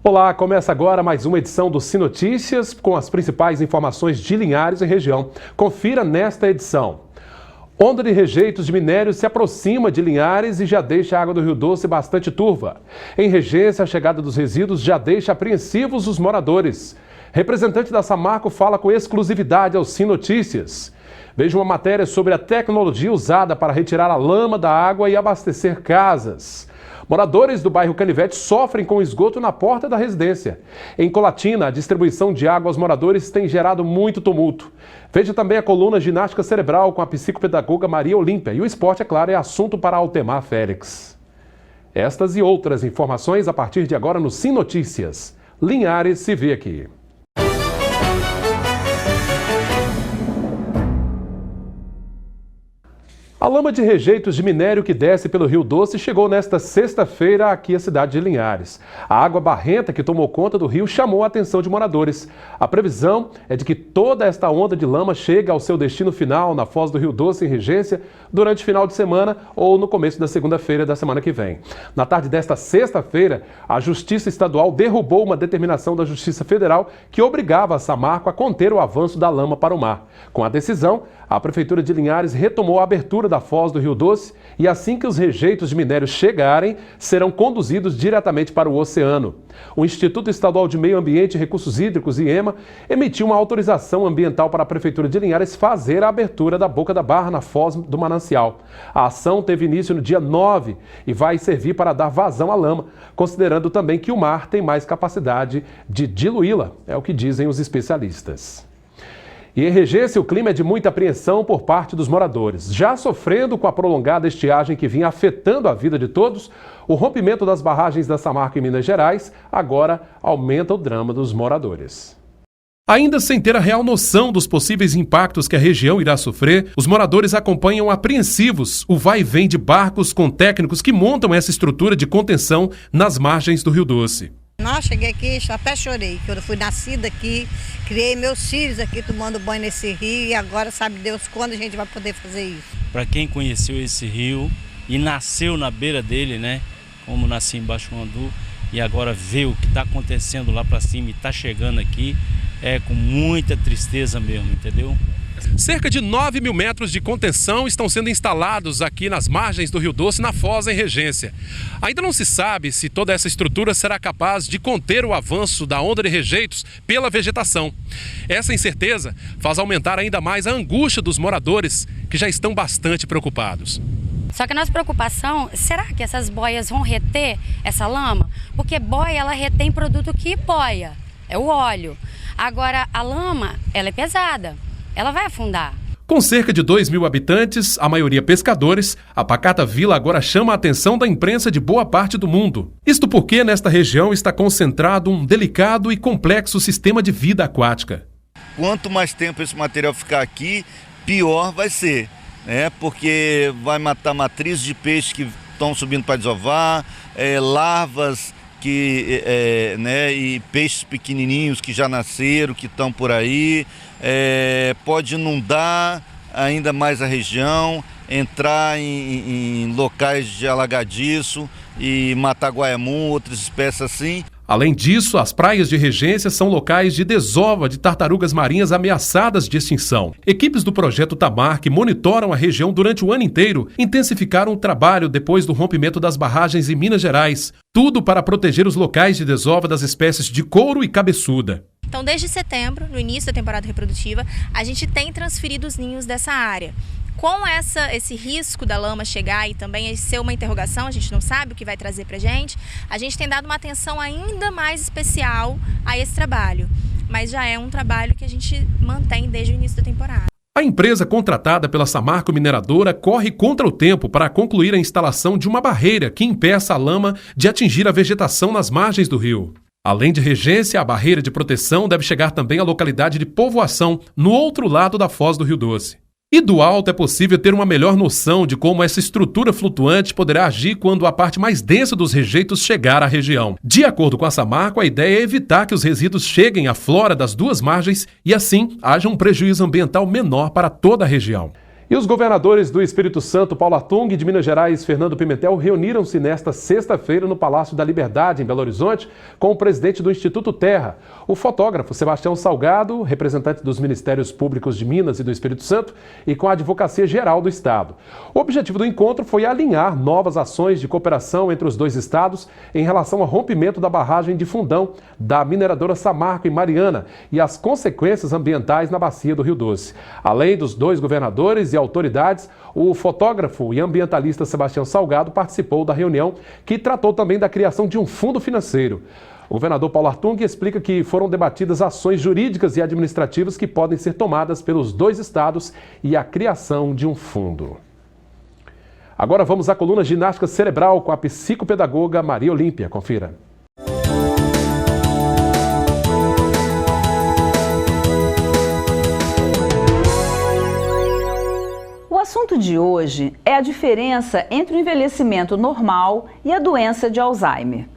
Olá, começa agora mais uma edição do SINotícias com as principais informações de Linhares e região. Confira nesta edição. Onda de rejeitos de minério se aproxima de Linhares e já deixa a água do Rio Doce bastante turva. Em Regência, a chegada dos resíduos já deixa apreensivos os moradores. Representante da Samarco fala com exclusividade ao SINotícias. Veja uma matéria sobre a tecnologia usada para retirar a lama da água e abastecer casas. Moradores do bairro Canivete sofrem com esgoto na porta da residência. Em Colatina, a distribuição de água aos moradores tem gerado muito tumulto. Veja também a coluna Ginástica Cerebral com a psicopedagoga Maria Olímpia. E o esporte, é claro, é assunto para Altemar Félix. Estas e outras informações a partir de agora no SINotícias. Linhares se vê aqui. A lama de rejeitos de minério que desce pelo Rio Doce chegou nesta sexta-feira aqui à cidade de Linhares. A água barrenta que tomou conta do rio chamou a atenção de moradores. A previsão é de que toda esta onda de lama chegue ao seu destino final na foz do Rio Doce, em Regência, durante o final de semana ou no começo da segunda-feira da semana que vem. Na tarde desta sexta-feira, a Justiça Estadual derrubou uma determinação da Justiça Federal que obrigava a Samarco a conter o avanço da lama para o mar. Com a decisão, a Prefeitura de Linhares retomou a abertura da foz do Rio Doce e assim que os rejeitos de minério chegarem, serão conduzidos diretamente para o oceano. O Instituto Estadual de Meio Ambiente e Recursos Hídricos, IEMA, emitiu uma autorização ambiental para a Prefeitura de Linhares fazer a abertura da Boca da Barra na foz do Manancial. A ação teve início no dia 9 e vai servir para dar vazão à lama, considerando também que o mar tem mais capacidade de diluí-la, é o que dizem os especialistas. E em Regência, o clima é de muita apreensão por parte dos moradores. Já sofrendo com a prolongada estiagem que vinha afetando a vida de todos, o rompimento das barragens da Samarco em Minas Gerais agora aumenta o drama dos moradores. Ainda sem ter a real noção dos possíveis impactos que a região irá sofrer, os moradores acompanham apreensivos o vai e vem de barcos com técnicos que montam essa estrutura de contenção nas margens do Rio Doce. Nossa, cheguei aqui, até chorei, que eu fui nascida aqui, criei meus filhos aqui tomando banho nesse rio e agora sabe Deus quando a gente vai poder fazer isso. Para quem conheceu esse rio e nasceu na beira dele, né, como nasci em Baixo Mandu e agora vê o que está acontecendo lá para cima e está chegando aqui, é com muita tristeza mesmo, entendeu? Cerca de 9 mil metros de contenção estão sendo instalados aqui nas margens do Rio Doce, na foz em Regência. Ainda não se sabe se toda essa estrutura será capaz de conter o avanço da onda de rejeitos pela vegetação. Essa incerteza faz aumentar ainda mais a angústia dos moradores, que já estão bastante preocupados. Só que a nossa preocupação, será que essas boias vão reter essa lama? Porque boia, ela retém produto que boia, é o óleo. Agora, a lama, ela é pesada. Ela vai afundar. Com cerca de 2 mil habitantes, a maioria pescadores, a pacata vila agora chama a atenção da imprensa de boa parte do mundo. Isto porque nesta região está concentrado um delicado e complexo sistema de vida aquática. Quanto mais tempo esse material ficar aqui, pior vai ser, né? Porque vai matar matrizes de peixes que estão subindo para desovar, larvas né, e peixes pequenininhos que já nasceram, que estão por aí. Pode inundar ainda mais a região, entrar em locais de alagadiço e matar guaiamum, outras espécies assim. Além disso, as praias de Regência são locais de desova de tartarugas marinhas ameaçadas de extinção. Equipes do projeto Tamar, que monitoram a região durante o ano inteiro, intensificaram o trabalho depois do rompimento das barragens em Minas Gerais. Tudo para proteger os locais de desova das espécies de couro e cabeçuda. Então, desde setembro, no início da temporada reprodutiva, a gente tem transferido os ninhos dessa área. Com esse risco da lama chegar e também ser uma interrogação, a gente não sabe o que vai trazer para a gente tem dado uma atenção ainda mais especial a esse trabalho. Mas já é um trabalho que a gente mantém desde o início da temporada. A empresa contratada pela Samarco Mineradora corre contra o tempo para concluir a instalação de uma barreira que impeça a lama de atingir a vegetação nas margens do rio. Além de Regência, a barreira de proteção deve chegar também à localidade de Povoação, no outro lado da foz do Rio Doce. E do alto é possível ter uma melhor noção de como essa estrutura flutuante poderá agir quando a parte mais densa dos rejeitos chegar à região. De acordo com a Samarco, a ideia é evitar que os resíduos cheguem à flora das duas margens e assim haja um prejuízo ambiental menor para toda a região. E os governadores do Espírito Santo, Paulo Artung, e de Minas Gerais, Fernando Pimentel, reuniram-se nesta sexta-feira no Palácio da Liberdade, em Belo Horizonte, com o presidente do Instituto Terra, o fotógrafo Sebastião Salgado, representante dos Ministérios Públicos de Minas e do Espírito Santo, e com a Advocacia Geral do Estado. O objetivo do encontro foi alinhar novas ações de cooperação entre os dois estados em relação ao rompimento da barragem de Fundão, da mineradora Samarco, em Mariana, e as consequências ambientais na bacia do Rio Doce. Além dos dois governadores e autoridades, o fotógrafo e ambientalista Sebastião Salgado participou da reunião, que tratou também da criação de um fundo financeiro. O governador Paulo Artung explica que foram debatidas ações jurídicas e administrativas que podem ser tomadas pelos dois estados e a criação de um fundo. Agora vamos à coluna Ginástica Cerebral com a psicopedagoga Maria Olímpia. Confira. O assunto de hoje é a diferença entre o envelhecimento normal e a doença de Alzheimer.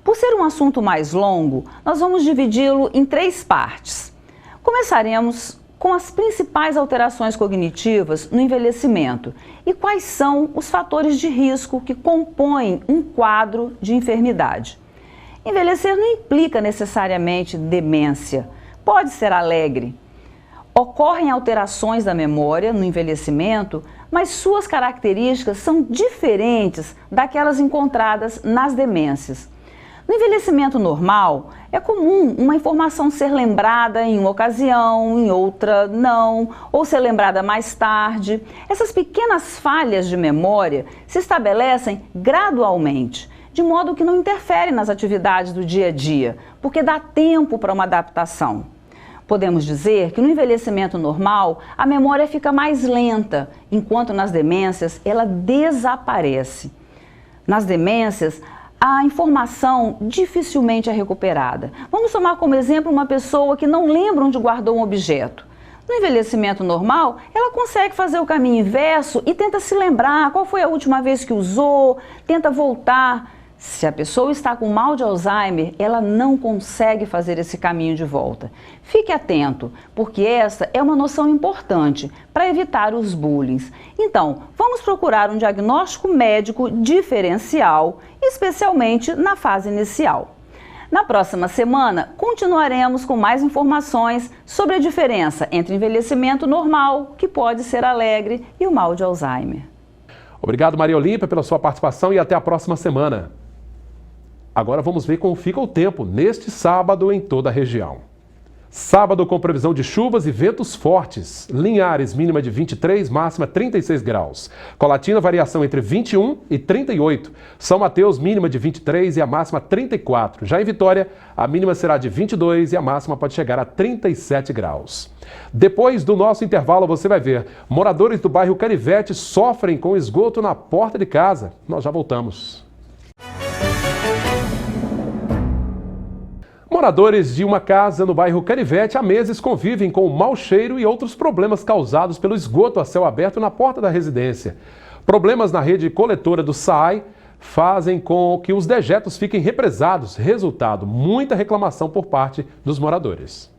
Por ser um assunto mais longo, nós vamos dividi-lo em 3 partes. Começaremos com as principais alterações cognitivas no envelhecimento e quais são os fatores de risco que compõem um quadro de enfermidade. Envelhecer não implica necessariamente demência, pode ser alegre. Ocorrem alterações da memória no envelhecimento, mas suas características são diferentes daquelas encontradas nas demências. No envelhecimento normal, é comum uma informação ser lembrada em uma ocasião, em outra não, ou ser lembrada mais tarde. Essas pequenas falhas de memória se estabelecem gradualmente, de modo que não interferem nas atividades do dia a dia, porque dá tempo para uma adaptação. Podemos dizer que no envelhecimento normal, a memória fica mais lenta, enquanto nas demências ela desaparece. Nas demências, a informação dificilmente é recuperada. Vamos tomar como exemplo uma pessoa que não lembra onde guardou um objeto. No envelhecimento normal, ela consegue fazer o caminho inverso e tenta se lembrar qual foi a última vez que usou, tenta voltar. Se a pessoa está com mal de Alzheimer, ela não consegue fazer esse caminho de volta. Fique atento, porque essa é uma noção importante para evitar os bullying. Então, vamos procurar um diagnóstico médico diferencial, especialmente na fase inicial. Na próxima semana, continuaremos com mais informações sobre a diferença entre envelhecimento normal, que pode ser alegre, e o mal de Alzheimer. Obrigado, Maria Olímpia, pela sua participação e até a próxima semana. Agora vamos ver como fica o tempo neste sábado em toda a região. Sábado com previsão de chuvas e ventos fortes. Linhares, mínima de 23, máxima 36 graus. Colatina, variação entre 21 e 38. São Mateus, mínima de 23 e a máxima 34. Já em Vitória, a mínima será de 22 e a máxima pode chegar a 37 graus. Depois do nosso intervalo, você vai ver. Moradores do bairro Canivete sofrem com esgoto na porta de casa. Nós já voltamos. Moradores de uma casa no bairro Canivete há meses convivem com o mau cheiro e outros problemas causados pelo esgoto a céu aberto na porta da residência. Problemas na rede coletora do SAAI fazem com que os dejetos fiquem represados. Resultado, muita reclamação por parte dos moradores.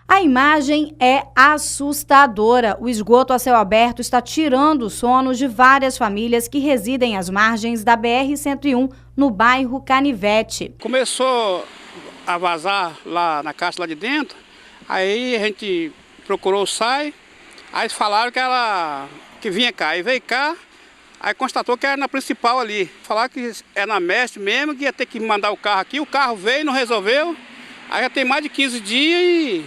A imagem é assustadora. O esgoto a céu aberto está tirando o sono de várias famílias que residem às margens da BR-101, no bairro Canivete. Começou a vazar lá na caixa lá de dentro, aí a gente procurou o SAAI, aí falaram que vinha cá, e veio cá, aí constatou que era na principal ali. Falaram que é na mestre mesmo, que ia ter que mandar o carro aqui, o carro veio, não resolveu, aí já tem mais de 15 dias e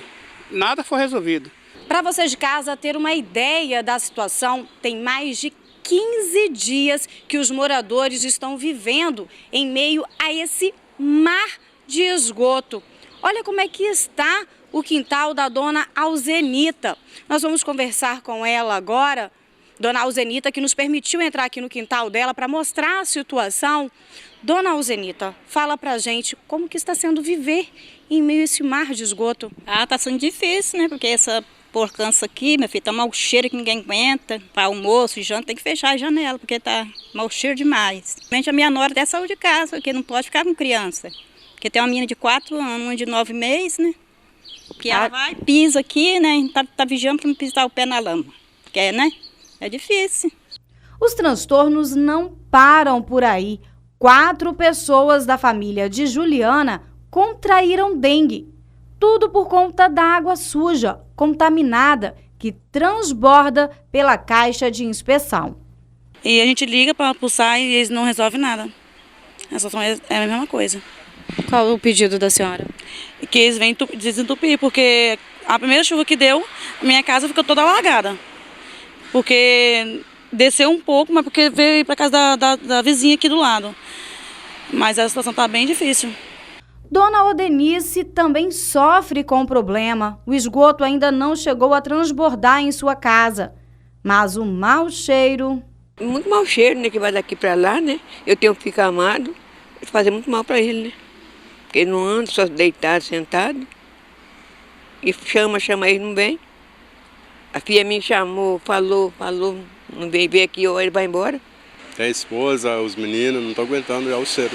nada foi resolvido. Para vocês de casa ter uma ideia da situação, tem mais de 15 dias que os moradores estão vivendo em meio a esse mar de esgoto. Olha como é que está o quintal da dona Alzenita. Nós vamos conversar com ela agora, dona Alzenita, que nos permitiu entrar aqui no quintal dela para mostrar a situação. Dona Alzenita, fala pra gente como que está sendo viver em meio a esse mar de esgoto. Tá sendo difícil, né? Porque essa porcança aqui, meu filho, tá mau cheiro que ninguém aguenta. Para almoço e janta tem que fechar a janela, porque tá mau cheiro demais. A minha nora até saiu de casa, porque não pode ficar com criança. Porque tem uma menina de 4 anos, uma de 9 meses, né? Que ela vai, pisa aqui, né? Tá vigiando para não pisar o pé na lama. Porque, né? É difícil. Os transtornos não param por aí. 4 pessoas da família de Juliana contraíram dengue. Tudo por conta da água suja, contaminada, que transborda pela caixa de inspeção. E a gente liga para pulsar e eles não resolvem nada. A solução é a mesma coisa. Qual o pedido da senhora? Que eles vêm desentupir, porque a primeira chuva que deu, a minha casa ficou toda alagada. Porque desceu um pouco, mas porque veio para casa da vizinha aqui do lado. Mas a situação está bem difícil. Dona Odenice também sofre com o problema. O esgoto ainda não chegou a transbordar em sua casa. Mas o mau cheiro... Muito mau cheiro, né? Que vai daqui para lá, né? Eu tenho que ficar amado. Fazer muito mal para ele, né? Porque ele não anda, só deitado, sentado. E chama, ele não vem. A filha me chamou, falou, não veio aqui, ou ele vai embora. Tem a esposa, os meninos, não estão aguentando já o cheiro.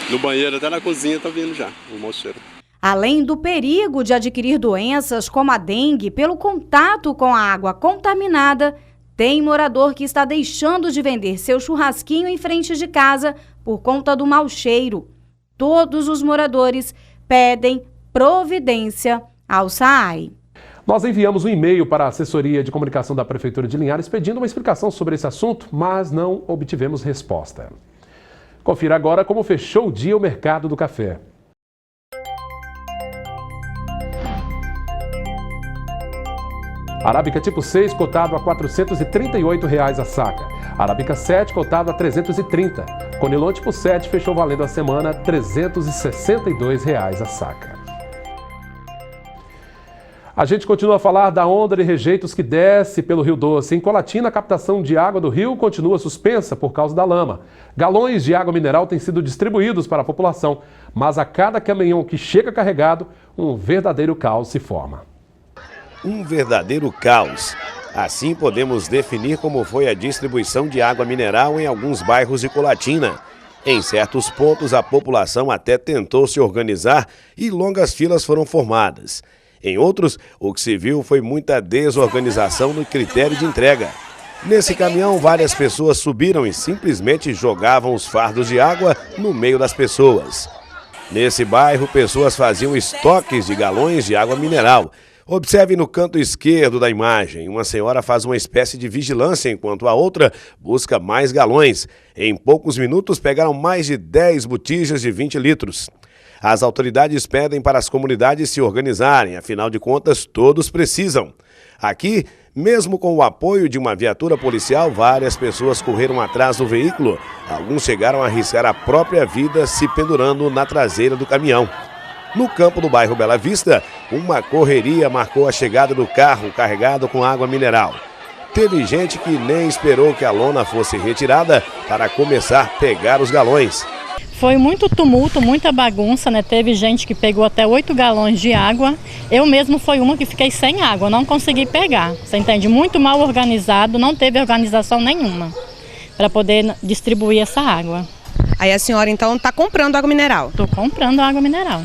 No banheiro, até na cozinha, está vindo já o mau cheiro. Além do perigo de adquirir doenças como a dengue pelo contato com a água contaminada, tem morador que está deixando de vender seu churrasquinho em frente de casa por conta do mau cheiro. Todos os moradores pedem providência ao SAAI. Nós enviamos um e-mail para a assessoria de comunicação da Prefeitura de Linhares pedindo uma explicação sobre esse assunto, mas não obtivemos resposta. Confira agora como fechou o dia o mercado do café. Arábica tipo 6 cotado a R$ 438 a saca. Arábica 7 cotado a R$ 330. Conilon tipo 7 fechou valendo a semana R$ 362 a saca. A gente continua a falar da onda de rejeitos que desce pelo Rio Doce. Em Colatina, a captação de água do rio continua suspensa por causa da lama. Galões de água mineral têm sido distribuídos para a população, mas a cada caminhão que chega carregado, um verdadeiro caos se forma. Um verdadeiro caos. Assim podemos definir como foi a distribuição de água mineral em alguns bairros de Colatina. Em certos pontos, a população até tentou se organizar e longas filas foram formadas. Em outros, o que se viu foi muita desorganização no critério de entrega. Nesse caminhão, várias pessoas subiram e simplesmente jogavam os fardos de água no meio das pessoas. Nesse bairro, pessoas faziam estoques de galões de água mineral. Observe no canto esquerdo da imagem, uma senhora faz uma espécie de vigilância enquanto a outra busca mais galões. Em poucos minutos pegaram mais de 10 botijas de 20 litros. As autoridades pedem para as comunidades se organizarem, afinal de contas todos precisam. Aqui, mesmo com o apoio de uma viatura policial, várias pessoas correram atrás do veículo. Alguns chegaram a arriscar a própria vida se pendurando na traseira do caminhão. No campo do bairro Bela Vista, uma correria marcou a chegada do carro carregado com água mineral. Teve gente que nem esperou que a lona fosse retirada para começar a pegar os galões. Foi muito tumulto, muita bagunça, né? Teve gente que pegou até 8 galões de água. Eu mesmo fui uma que fiquei sem água, não consegui pegar. Você entende? Muito mal organizado, não teve organização nenhuma para poder distribuir essa água. Aí a senhora então está comprando água mineral? Estou comprando água mineral.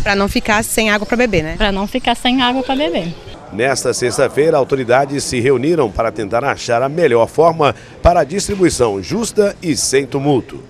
Para não ficar sem água para beber, né? Para não ficar sem água para beber. Nesta sexta-feira, autoridades se reuniram para tentar achar a melhor forma para a distribuição justa e sem tumulto.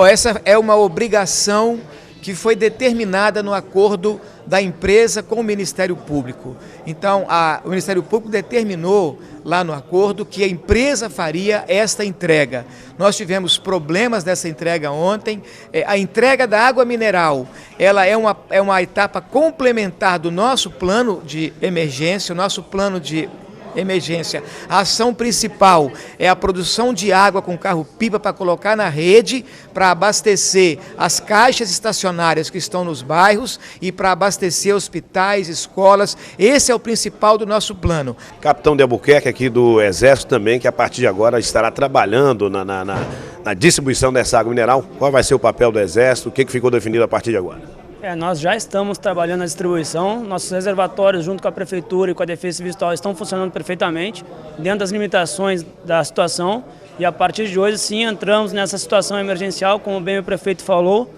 Essa é uma obrigação que foi determinada no acordo da empresa com o Ministério Público. Então, o Ministério Público determinou lá no acordo que a empresa faria esta entrega. Nós tivemos problemas dessa entrega ontem. A entrega da água mineral, ela é uma etapa complementar do nosso plano de emergência, o nosso plano de emergência. A ação principal é a produção de água com carro-pipa para colocar na rede, para abastecer as caixas estacionárias que estão nos bairros e para abastecer hospitais, escolas. Esse é o principal do nosso plano. Capitão de Albuquerque aqui do Exército também, que a partir de agora estará trabalhando na distribuição dessa água mineral. Qual vai ser o papel do Exército? O que ficou definido a partir de agora? Nós já estamos trabalhando na distribuição, nossos reservatórios junto com a Prefeitura e com a Defesa Civil estão funcionando perfeitamente, dentro das limitações da situação, e a partir de hoje sim entramos nessa situação emergencial, como bem o prefeito falou,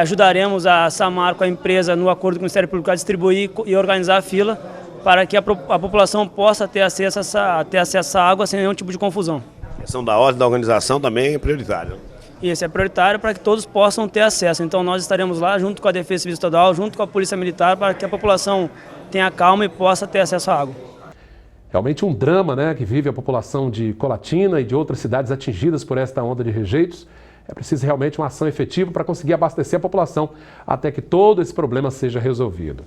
ajudaremos a Samarco, a empresa, no acordo com o Ministério Público a distribuir e organizar a fila para que a população possa ter acesso a essa água sem nenhum tipo de confusão. A questão da ordem da organização também é prioritária. Isso é prioritário para que todos possam ter acesso. Então nós estaremos lá junto com a Defesa Civil Estadual, junto com a Polícia Militar, para que a população tenha calma e possa ter acesso à água. Realmente um drama, né, que vive a população de Colatina e de outras cidades atingidas por esta onda de rejeitos. É preciso realmente uma ação efetiva para conseguir abastecer a população até que todo esse problema seja resolvido.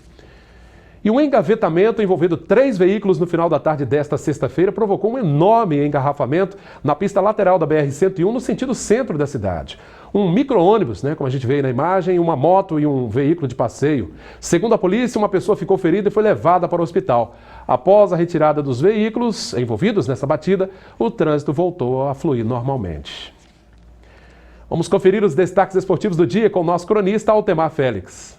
E um engavetamento envolvendo 3 veículos no final da tarde desta sexta-feira provocou um enorme engarrafamento na pista lateral da BR-101 no sentido centro da cidade. Um micro-ônibus, né, como a gente vê aí na imagem, uma moto e um veículo de passeio. Segundo a polícia, uma pessoa ficou ferida e foi levada para o hospital. Após a retirada dos veículos envolvidos nessa batida, o trânsito voltou a fluir normalmente. Vamos conferir os destaques esportivos do dia com o nosso cronista Altemar Félix.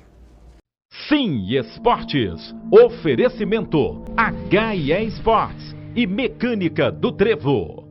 Sim Esportes, oferecimento H&E Sports e Mecânica do Trevo.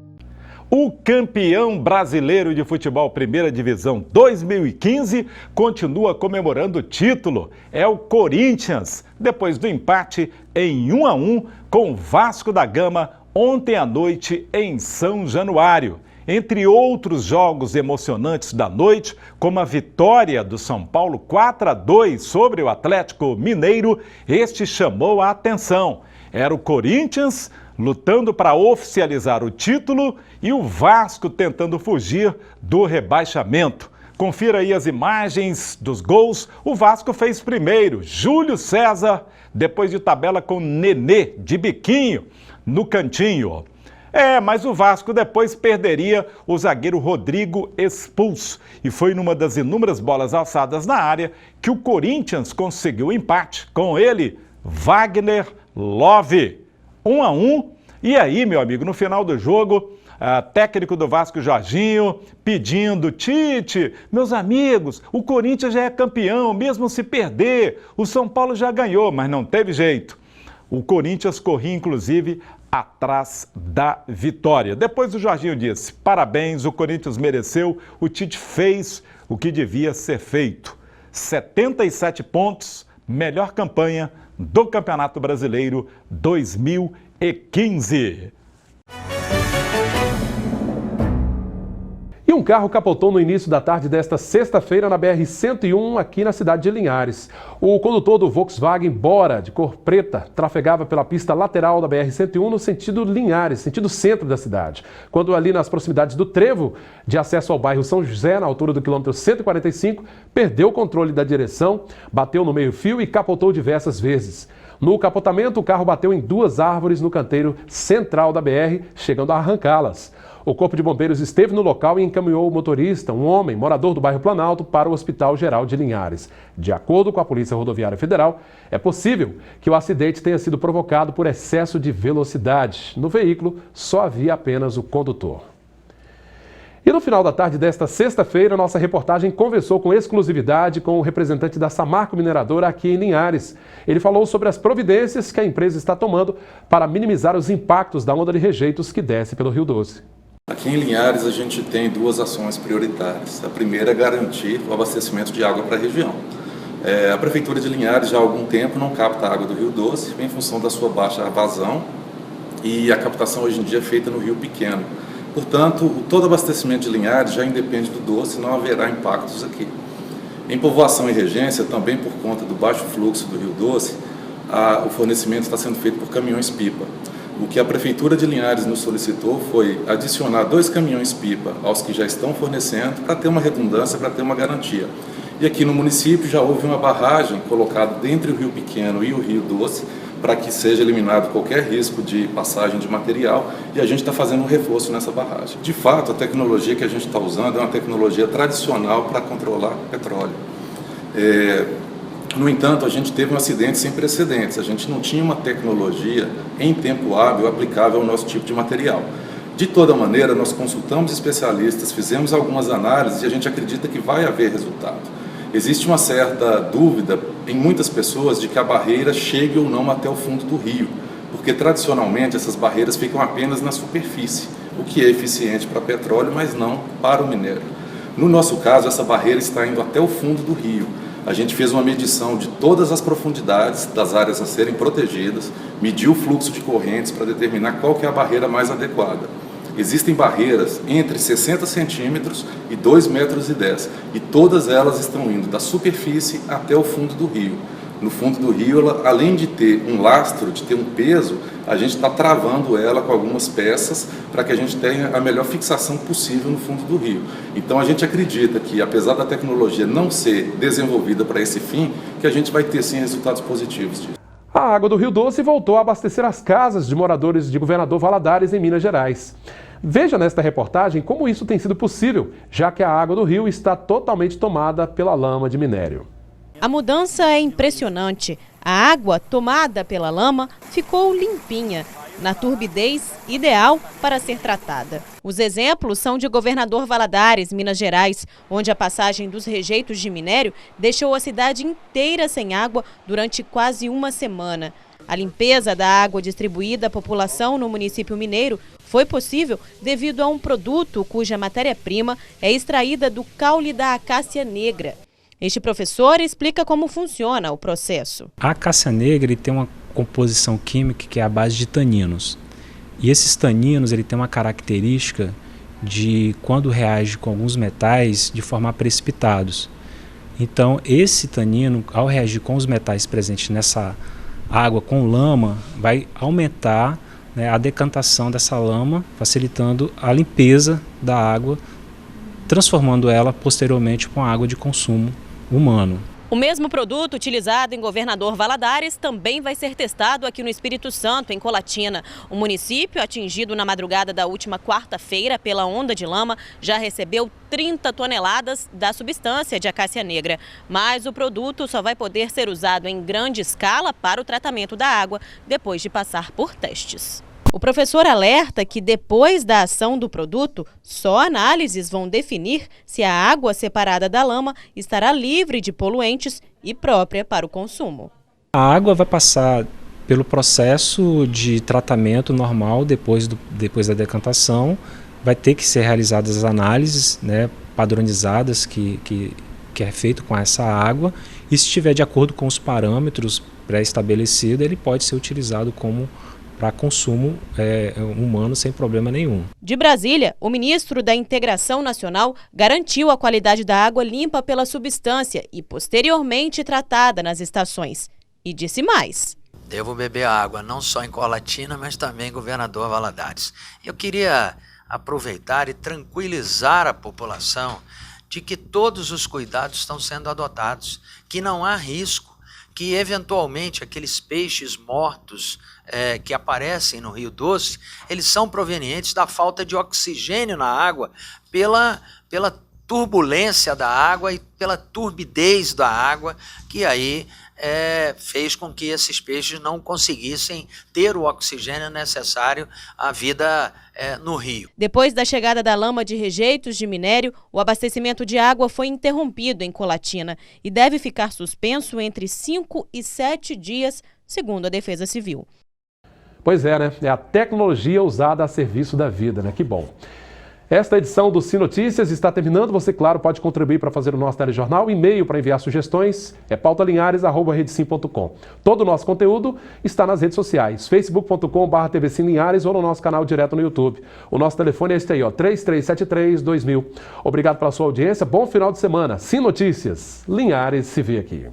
O campeão brasileiro de futebol Primeira Divisão 2015 continua comemorando o título. É o Corinthians, depois do empate em 1-1 com o Vasco da Gama ontem à noite em São Januário. Entre outros jogos emocionantes da noite, como a vitória do São Paulo 4-2 sobre o Atlético Mineiro, este chamou a atenção. Era o Corinthians lutando para oficializar o título e o Vasco tentando fugir do rebaixamento. Confira aí as imagens dos gols. O Vasco fez primeiro, Júlio César, depois de tabela com Nenê de biquinho no cantinho. Mas o Vasco depois perderia o zagueiro Rodrigo expulso. E foi numa das inúmeras bolas alçadas na área que o Corinthians conseguiu o empate. Com ele, Wagner Love. 1-1. E aí, meu amigo, no final do jogo, técnico do Vasco, Jorginho, pedindo: Tite, meus amigos, o Corinthians já é campeão, mesmo se perder. O São Paulo já ganhou, mas não teve jeito. O Corinthians corria, inclusive, atrás da vitória. Depois o Jorginho disse: parabéns, o Corinthians mereceu, o Tite fez o que devia ser feito. 77 melhor campanha do Campeonato Brasileiro 2015. E um carro capotou no início da tarde desta sexta-feira na BR-101, aqui na cidade de Linhares. O condutor do Volkswagen Bora, de cor preta, trafegava pela pista lateral da BR-101 no sentido Linhares, sentido centro da cidade. Quando ali nas proximidades do trevo de acesso ao bairro São José, na altura do quilômetro 145, perdeu o controle da direção, bateu no meio-fio e capotou diversas vezes. No capotamento, o carro bateu em 2 árvores no canteiro central da BR, chegando a arrancá-las. O Corpo de Bombeiros esteve no local e encaminhou o motorista, um homem, morador do bairro Planalto, para o Hospital Geral de Linhares. De acordo com a Polícia Rodoviária Federal, é possível que o acidente tenha sido provocado por excesso de velocidade. No veículo, só havia apenas o condutor. E no final da tarde desta sexta-feira, nossa reportagem conversou com exclusividade com o representante da Samarco Mineradora aqui em Linhares. Ele falou sobre as providências que a empresa está tomando para minimizar os impactos da onda de rejeitos que desce pelo Rio Doce. Aqui em Linhares a gente tem 2 ações prioritárias. A primeira é garantir o abastecimento de água para a região. A Prefeitura de Linhares já há algum tempo não capta a água do Rio Doce em função da sua baixa vazão, e a captação hoje em dia é feita no Rio Pequeno. Portanto, todo abastecimento de Linhares já independe do Doce, não haverá impactos aqui. Em Povoação e Regência, também por conta do baixo fluxo do Rio Doce, o fornecimento está sendo feito por caminhões-pipa. O que a Prefeitura de Linhares nos solicitou foi adicionar 2 caminhões-pipa aos que já estão fornecendo, para ter uma redundância, para ter uma garantia. E aqui no município já houve uma barragem colocada entre o Rio Pequeno e o Rio Doce, para que seja eliminado qualquer risco de passagem de material, e a gente está fazendo um reforço nessa barragem. De fato, a tecnologia que a gente está usando é uma tecnologia tradicional para controlar petróleo. No entanto, a gente teve um acidente sem precedentes. A gente não tinha uma tecnologia em tempo hábil aplicável ao nosso tipo de material. De toda maneira, nós consultamos especialistas, fizemos algumas análises e a gente acredita que vai haver resultado. Existe uma certa dúvida em muitas pessoas de que a barreira chegue ou não até o fundo do rio, porque tradicionalmente essas barreiras ficam apenas na superfície, o que é eficiente para petróleo, mas não para o minério. No nosso caso, essa barreira está indo até o fundo do rio. A gente fez uma medição de todas as profundidades das áreas a serem protegidas, mediu o fluxo de correntes para determinar qual que é a barreira mais adequada. Existem barreiras entre 60 centímetros e 2,10 metros, e todas elas estão indo da superfície até o fundo do rio. No fundo do rio, ela, além de ter um lastro, de ter um peso, a gente está travando ela com algumas peças para que a gente tenha a melhor fixação possível no fundo do rio. Então a gente acredita que, apesar da tecnologia não ser desenvolvida para esse fim, que a gente vai ter sim resultados positivos disso. A água do Rio Doce voltou a abastecer as casas de moradores de Governador Valadares, em Minas Gerais. Veja nesta reportagem como isso tem sido possível, já que a água do rio está totalmente tomada pela lama de minério. A mudança é impressionante. A água tomada pela lama ficou limpinha, na turbidez ideal para ser tratada. Os exemplos são de Governador Valadares, Minas Gerais, onde a passagem dos rejeitos de minério deixou a cidade inteira sem água durante quase uma semana. A limpeza da água distribuída à população no município mineiro foi possível devido a um produto cuja matéria-prima é extraída do caule da acácia negra. Este professor explica como funciona o processo. A acácia negra tem uma composição química que é a base de taninos. E esses taninos ele tem uma característica de, quando reage com alguns metais, de formar precipitados. Então, esse tanino, ao reagir com os metais presentes nessa água com lama, vai aumentar, né, a decantação dessa lama, facilitando a limpeza da água, transformando ela posteriormente com água de consumo humano. O mesmo produto utilizado em Governador Valadares também vai ser testado aqui no Espírito Santo, em Colatina. O município, atingido na madrugada da última quarta-feira pela onda de lama, já recebeu 30 toneladas da substância de acácia negra. Mas o produto só vai poder ser usado em grande escala para o tratamento da água, depois de passar por testes. O professor alerta que depois da ação do produto, só análises vão definir se a água separada da lama estará livre de poluentes e própria para o consumo. A água vai passar pelo processo de tratamento normal depois da decantação. Vai ter que ser realizadas as análises, né, padronizadas que é feito com essa água. E se estiver de acordo com os parâmetros pré-estabelecidos, ele pode ser utilizado como para consumo humano sem problema nenhum. De Brasília, o ministro da Integração Nacional garantiu a qualidade da água limpa pela substância e posteriormente tratada nas estações. E disse mais. Devo beber água não só em Colatina, mas também em Governador Valadares. Eu queria aproveitar e tranquilizar a população de que todos os cuidados estão sendo adotados, que não há risco, que eventualmente aqueles peixes mortos que aparecem no Rio Doce, eles são provenientes da falta de oxigênio na água, pela turbulência da água e pela turbidez da água, que aí fez com que esses peixes não conseguissem ter o oxigênio necessário à vida no rio. Depois da chegada da lama de rejeitos de minério, o abastecimento de água foi interrompido em Colatina e deve ficar suspenso entre 5 e 7 dias, segundo a Defesa Civil. Pois é, né? É a tecnologia usada a serviço da vida, né? Que bom. Esta edição do Sim Notícias está terminando. Você, claro, pode contribuir para fazer o nosso telejornal. E-mail para enviar sugestões é pautalinhares@redesim.com. Todo o nosso conteúdo está nas redes sociais, facebook.com/tvsimlinhares ou no nosso canal direto no YouTube. O nosso telefone é este aí, ó, 3373-2000. Obrigado pela sua audiência. Bom final de semana. Sim Notícias. Linhares se vê aqui.